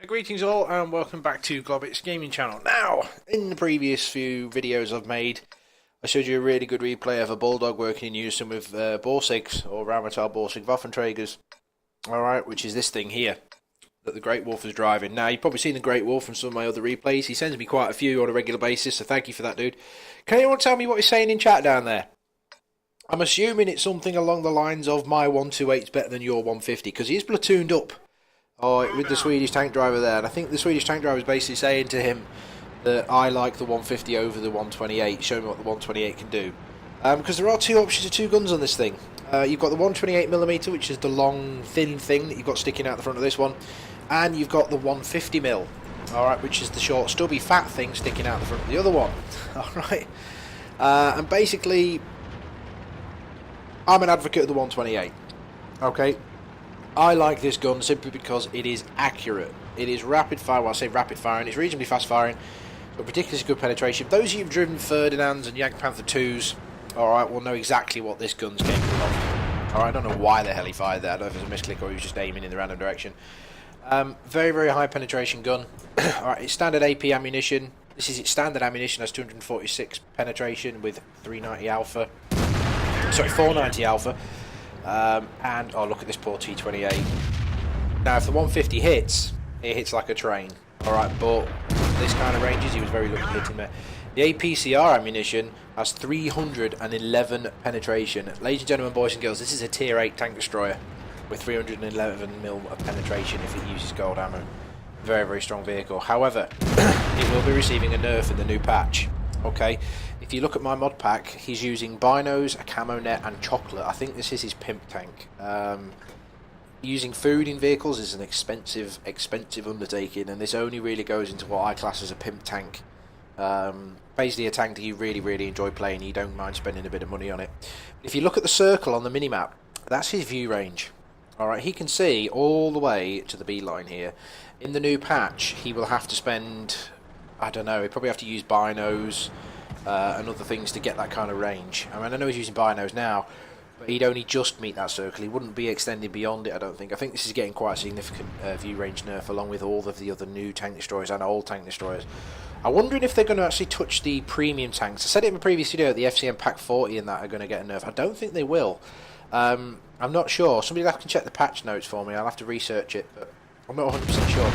Greetings all and welcome back to Globbits gaming channel. Now, in the previous few videos I've made, I showed you a really good replay of a bulldog working in unison with Borsigs or Ramatal Borsig Waffenträgers. Alright, which is this thing here that the TheGreatWolf is driving. Now, you've probably seen the TheGreatWolf from some of my other replays. He sends me quite a few on a regular basis, so thank you for that, dude. Can anyone tell me what he's saying in chat down there? I'm assuming it's something along the lines of my 128's better than your 150, because he's platooned up. With the Swedish tank driver there, and I think the Swedish tank driver is basically saying to him that I like the 150 over the 128, show me what the 128 can do. Because there are two options of two guns on this thing. You've got the 128mm, which is the long, thin thing that you've got sticking out the front of this one, and you've got the 150mm, alright, which is the short, stubby, fat thing sticking out the front of the other one. Alright, and basically, I'm an advocate of the 128, okay? I like this gun simply because it is accurate. It is rapid fire. Well, I say rapid firing. It's reasonably fast firing, but ridiculously good penetration. Those of you who've driven Ferdinands and Jagdpanther 2s, alright, will know exactly what this gun's capable of. Alright, I don't know why the hell he fired that. I don't know if it was a misclick or he was just aiming in the random direction. Very, very high penetration gun. Alright, it's standard AP ammunition. This is its standard ammunition, has 246 penetration with 390 alpha. Sorry, 490 alpha. And oh, look at this poor T28. Now, if the 150 hits, it hits like a train. Alright, but this kind of ranges, he was very lucky hitting there. The APCR ammunition has 311 penetration. Ladies and gentlemen, boys and girls, this is a tier 8 tank destroyer with 311mm of penetration if it uses gold ammo. Very, very strong vehicle. However, it will be receiving a nerf in the new patch. Okay, if you look at my mod pack, he's using binos, a camo net, and chocolate. I think this is his pimp tank. Using food in vehicles is an expensive undertaking, and this only really goes into what I class as a pimp tank. Basically a tank that you really, really enjoy playing, you don't mind spending a bit of money on it. If you look at the circle on the minimap, that's his view range. Alright, he can see all the way to the B line here. In the new patch, he will have to spend, I don't know, he'd probably have to use binos and other things to get that kind of range. I mean, I know he's using binos now, but he'd only just meet that circle. He wouldn't be extending beyond it, I don't think. I think this is getting quite a significant view range nerf, along with all of the other new tank destroyers and old tank destroyers. I'm wondering if they're going to actually touch the premium tanks. I said it in my previous video, the FCM Pack 40 and that are going to get a nerf. I don't think they will. I'm not sure. Somebody will have to check the patch notes for me. I'll have to research it, but I'm not 100% sure.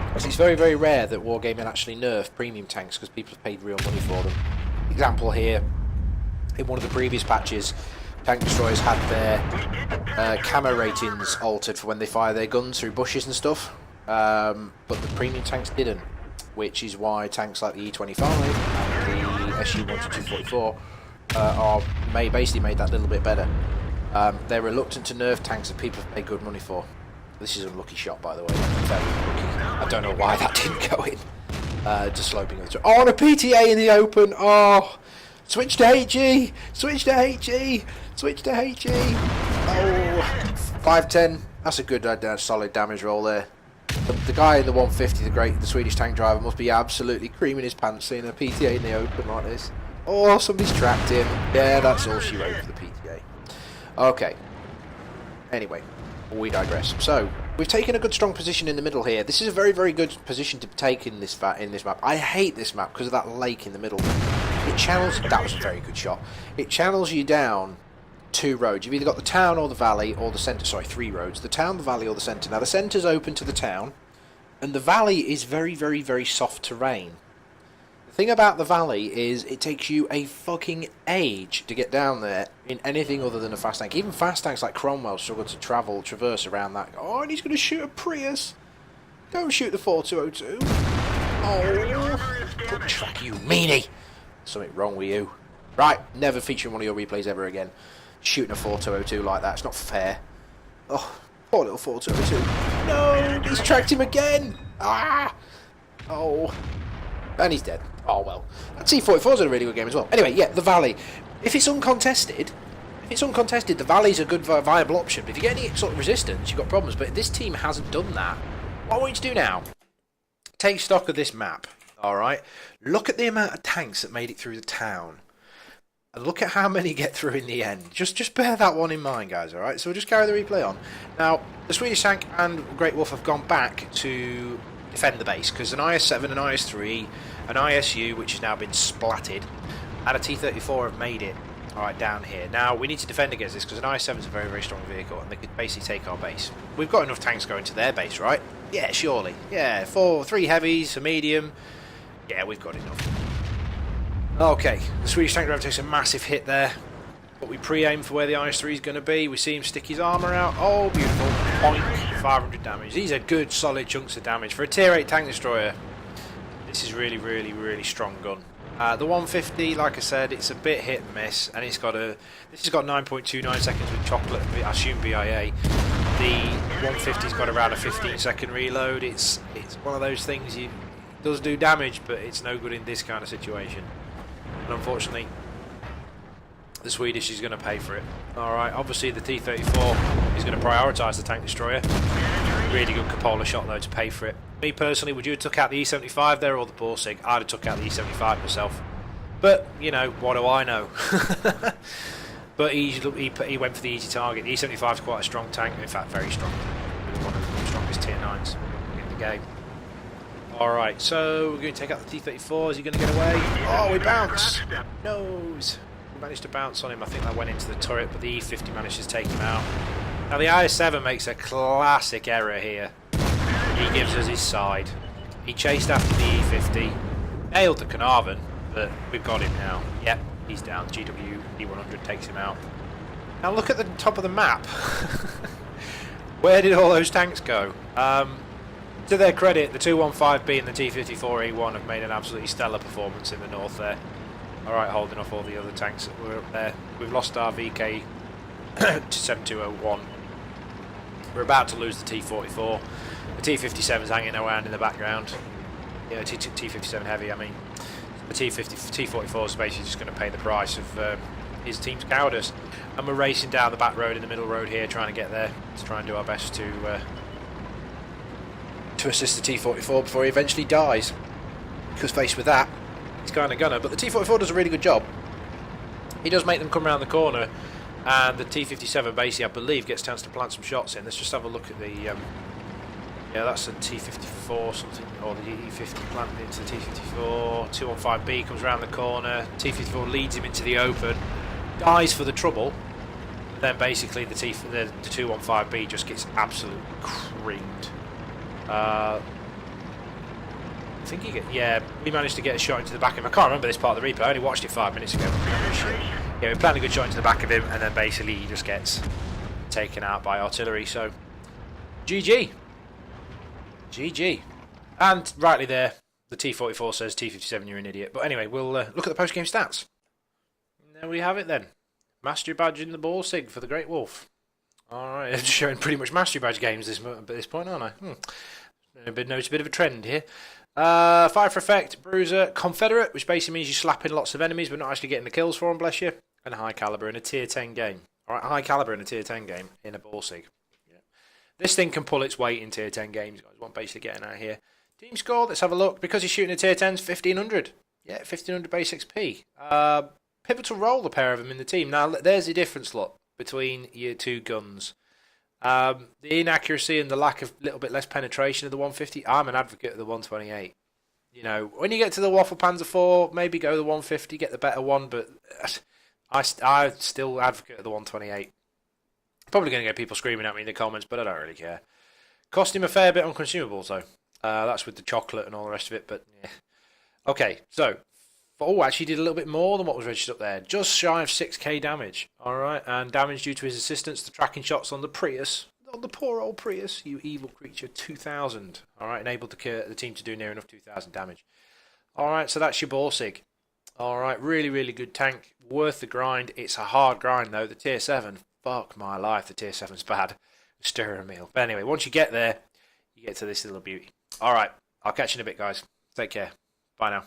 Because it's very, very rare that Wargaming actually nerf premium tanks because people have paid real money for them. Example here, in one of the previous patches, tank destroyers had their camo ratings altered for when they fire their guns through bushes and stuff, but the premium tanks didn't, which is why tanks like the E25 and the SU-12244 basically made that a little bit better. They're reluctant to nerf tanks that people have paid good money for. This is a lucky shot, by the way. Very lucky. I don't know why that didn't go in. Just sloping of the Oh, and a PTA in the open. Oh, switch to HE. Switch to HE. Switch to HE. Oh, 510. That's a good, solid damage roll there. The guy in the 150, the Swedish tank driver, must be absolutely creaming his pants seeing a PTA in the open like this. Oh, somebody's tracked him. Yeah, that's all she wrote for the PTA. Okay. Anyway, we digress. So, we've taken a good strong position in the middle here. This is a very, very good position to take in this map. I hate this map because of that lake in the middle. It channels... That was a very good shot. It channels you down two roads. You've either got the town or the valley or the centre. Sorry, three roads. The town, the valley or the centre. Now, the centre's open to the town, and the valley is very, very, very soft terrain. The thing about the valley is it takes you a fucking age to get down there in anything other than a fast tank. Even fast tanks like Cromwell struggle to traverse around that. Oh, and he's going to shoot a Prius. Go shoot the 4202. Oh, good track, you meanie. Something wrong with you. Right, never feature in one of your replays ever again. Shooting a 4202 like that, it's not fair. Oh, poor little 4202. No, he's tracked him again. Ah. Oh. And he's dead. Oh well. That T-44's a really good game as well. Anyway, yeah, the Valley. If it's uncontested, the Valley's a good viable option. But if you get any sort of resistance, you've got problems. But this team hasn't done that. What I want you to do now, take stock of this map. Alright? Look at the amount of tanks that made it through the town. And look at how many get through in the end. Just bear that one in mind, guys, alright? So we'll just carry the replay on. Now, the Swedish tank and GreatWolf have gone back to defend the base, because an IS-7, an IS-3, an ISU, which has now been splatted, and a T-34 have made it, alright, down here. Now, we need to defend against this, because an IS-7 is a very, very strong vehicle, and they could basically take our base. We've got enough tanks going to their base, right? Yeah, surely. Yeah, 3 heavies, a medium. Yeah, we've got enough. Okay, the Swedish tank driver takes a massive hit there, but we pre-aim for where the IS-3 is going to be. We see him stick his armour out. Oh, beautiful. 500 damage. These are good, solid chunks of damage. For a Tier 8 tank destroyer, this is really, really, really strong gun. The 150, like I said, it's a bit hit and miss, and this has got 9.29 seconds with chocolate, I assume BIA. The 150's got around a 15-second reload. It's one of those things, it does do damage, but it's no good in this kind of situation. And unfortunately, the Swedish is going to pay for it. Alright, obviously the T-34 is going to prioritise the tank destroyer. Really good cupola shot though to pay for it. Me personally, would you have took out the E-75 there or the Borsig? I'd have took out the E-75 myself. But, you know, what do I know? But he went for the easy target. The E-75 is quite a strong tank, in fact very strong. One of the strongest Tier 9s in the game. Alright, so we're going to take out the T-34. Is he going to get away? Oh, we bounce! Nose! We managed to bounce on him. I think that went into the turret, but the E-50 managed to take him out. Now the IS-7 makes a classic error here. He gives us his side. He chased after the E-50, nailed the Carnarvon, but we've got him now. Yep, he's down. GW E-100 takes him out. Now look at the top of the map. Where did all those tanks go? To their credit, the 215B and the T-54E1 have made an absolutely stellar performance in the north there. Alright, holding off all the other tanks that were up there. We've lost our VK to 7201. We're about to lose the T-44. The T-57's hanging around in the background. Yeah, T-57 heavy, I mean. The T-44 is basically just going to pay the price of his team's cowardice. And we're racing down the back road in the middle road here, trying to get there. Let's try and do our best to assist the T-44 before he eventually dies. Because faced with that, he's kind of gonna. But the T-44 does a really good job. He does make them come around the corner, and the T-57 basically, I believe, gets a chance to plant some shots in. Let's just have a look at the... yeah, that's a T-54 something, or the E-50 planted into the T-54. 215B comes around the corner. T-54 leads him into the open, dies for the trouble. Then basically the 215B just gets absolutely creamed. I think we managed to get a shot into the back of him. I can't remember this part of the replay. I only watched it 5 minutes ago. Yeah, we planted a good shot into the back of him, and then basically he just gets taken out by artillery. So, GG. GG. And rightly there, the T-44 says T-57, you're an idiot. But anyway, we'll look at the post-game stats. And there we have it then. Mastery badge in the Borsig for the GreatWolf. Alright, I'm showing pretty much Mastery badge games at this point, aren't I? Notice a bit of a trend here. Fire for effect, bruiser, confederate, which basically means you're slapping lots of enemies but not actually getting the kills for them, bless you. And high caliber in a tier 10 game. Alright, high caliber in a tier 10 game in a Borsig. Yeah. This thing can pull its weight in tier 10 games, guys. What I'm basically getting out here. Team score, let's have a look. Because he's shooting a tier 10's 1500. Yeah, 1500 base XP. Pivotal role, the pair of them in the team. Now, there's the difference, look, between your two guns. The inaccuracy and the lack of little bit less penetration of the 150. I'm an advocate of the 128. You know, when you get to the Waffle Panzer 4, maybe go the 150, get the better one, but I still advocate of the 128. Probably going to get people screaming at me in the comments, but I don't really care. Cost him a fair bit on consumables, though. That's with the chocolate and all the rest of it, but yeah. Okay, so, actually did a little bit more than what was registered up there. Just shy of 6k damage. Alright, and damage due to his assistance to tracking shots on the Prius. On the poor old Prius, you evil creature, 2,000. Alright, enabled the team to do near enough 2,000 damage. Alright, so that's your Borsig. Alright, really, really good tank. Worth the grind. It's a hard grind, though. The tier 7, fuck my life, the tier 7's bad. Stir a meal. But anyway, once you get there, you get to this little beauty. Alright, I'll catch you in a bit, guys. Take care. Bye now.